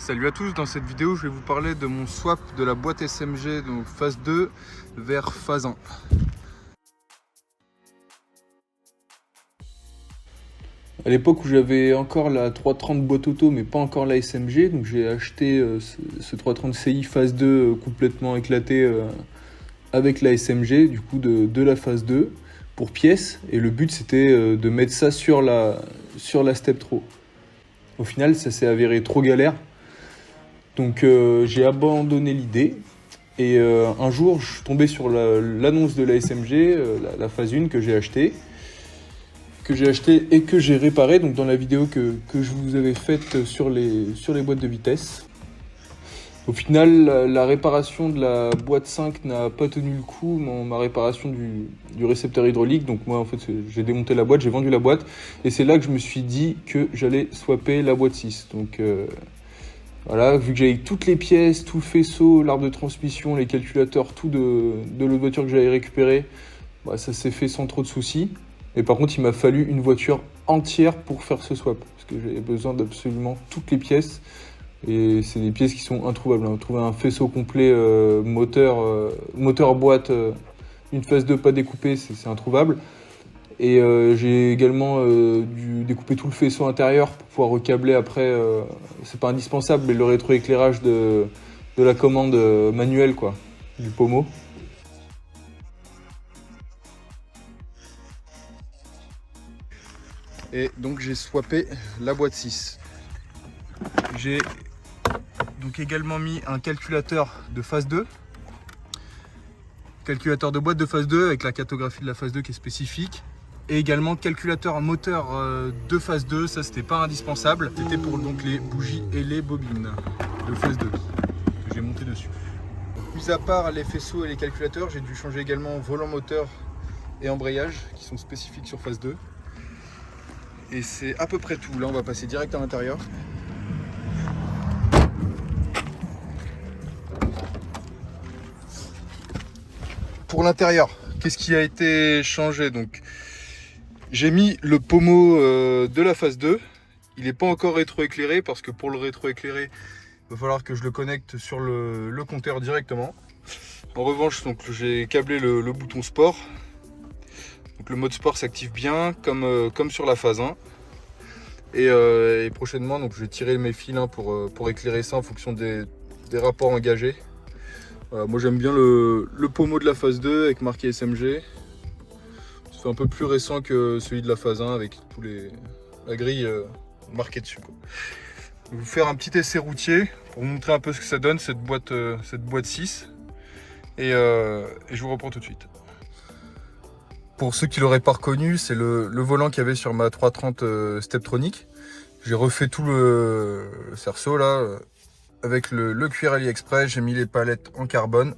Salut à tous, dans cette vidéo je vais vous parler de mon swap de la boîte SMG donc phase 2 vers phase 1. À l'époque où j'avais encore la 330 boîte auto mais pas encore la SMG, donc j'ai acheté ce 330 CI phase 2 complètement éclaté avec la SMG du coup de la phase 2 pour pièces, et le but c'était de mettre ça sur la Steptro. Au final ça s'est avéré trop galère. Donc j'ai abandonné l'idée et un jour je suis tombé sur l'annonce de la SMG, la phase 1 que j'ai acheté et que j'ai réparé donc dans la vidéo que je vous avais faite sur les boîtes de vitesse. Au final la réparation de la boîte 5 n'a pas tenu le coup, ma réparation du récepteur hydraulique. Donc moi en fait j'ai démonté la boîte, j'ai vendu la boîte et c'est là que je me suis dit que j'allais swapper la boîte 6. Donc voilà, vu que j'avais toutes les pièces, tout le faisceau, l'arbre de transmission, les calculateurs, tout de l'autre voiture que j'avais récupérée, bah, ça s'est fait sans trop de soucis. Mais par contre, il m'a fallu une voiture entière pour faire ce swap, parce que j'avais besoin d'absolument toutes les pièces. Et c'est des pièces qui sont introuvables. Hein. Trouver un faisceau complet moteur boîte, une phase 2 pas découpée, c'est introuvable. Et j'ai également dû découper tout le faisceau intérieur pour pouvoir recabler après. C'est pas indispensable, mais le rétroéclairage de la commande manuelle, quoi, du pommeau. Et donc j'ai swappé la boîte 6. J'ai donc également mis un calculateur de phase 2. Calculateur de boîte de phase 2 avec la cartographie de la phase 2 qui est spécifique. Et également calculateur moteur de phase 2, ça c'était pas indispensable. C'était pour donc les bougies et les bobines de phase 2 que j'ai monté dessus. Mis à part les faisceaux et les calculateurs, j'ai dû changer également volant moteur et embrayage qui sont spécifiques sur phase 2. Et c'est à peu près tout. Là on va passer direct à l'intérieur. Pour l'intérieur, qu'est-ce qui a été changé? Donc j'ai mis le pommeau de la phase 2. Il n'est pas encore rétroéclairé parce que pour le rétroéclairer, il va falloir que je le connecte sur le compteur directement. En revanche, j'ai câblé le bouton sport. Donc le mode sport s'active bien comme sur la phase 1. Et prochainement, donc, je vais tirer mes fils pour éclairer ça en fonction des rapports engagés. Voilà, moi j'aime bien le pommeau de la phase 2 avec marqué SMG. C'est un peu plus récent que celui de la phase 1 avec la grille marquée dessus, quoi. Je vais vous faire un petit essai routier pour vous montrer un peu ce que ça donne cette boîte 6 et je vous reprends tout de suite. Pour ceux qui l'auraient pas reconnu, c'est le volant qu'il y avait sur ma 330 Steptronic. J'ai refait tout le cerceau là avec le cuir AliExpress, j'ai mis les palettes en carbone.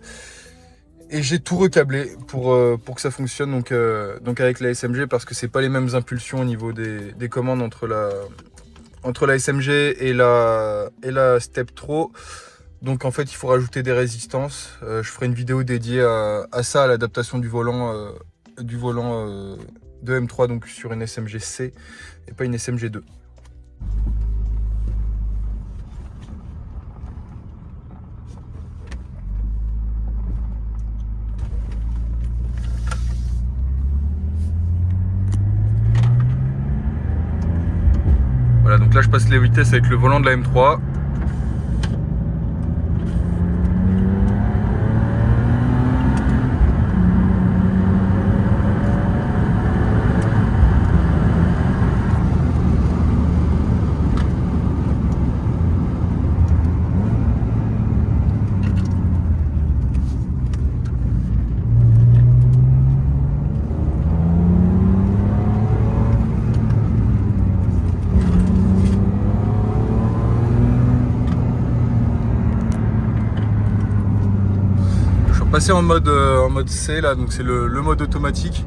Et j'ai tout recablé pour que ça fonctionne donc avec la SMG, parce que c'est pas les mêmes impulsions au niveau des commandes entre la SMG et la Steptro. Donc en fait il faut rajouter des résistances. Je ferai une vidéo dédiée à ça, à l'adaptation du volant de M3 donc sur une SMG C et pas une SMG 2. Voilà, donc là je passe les vitesses avec le volant de la M3. Passer en mode C là, donc c'est le mode automatique.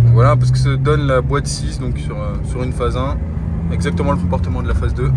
Donc voilà parce que ça donne la boîte 6 donc sur une phase 1, exactement le comportement de la phase 2.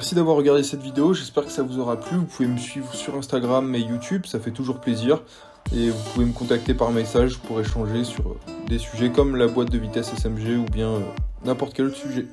Merci d'avoir regardé cette vidéo, j'espère que ça vous aura plu. Vous pouvez me suivre sur Instagram et YouTube, ça fait toujours plaisir. Et vous pouvez me contacter par message pour échanger sur des sujets comme la boîte de vitesse SMG ou bien n'importe quel autre sujet.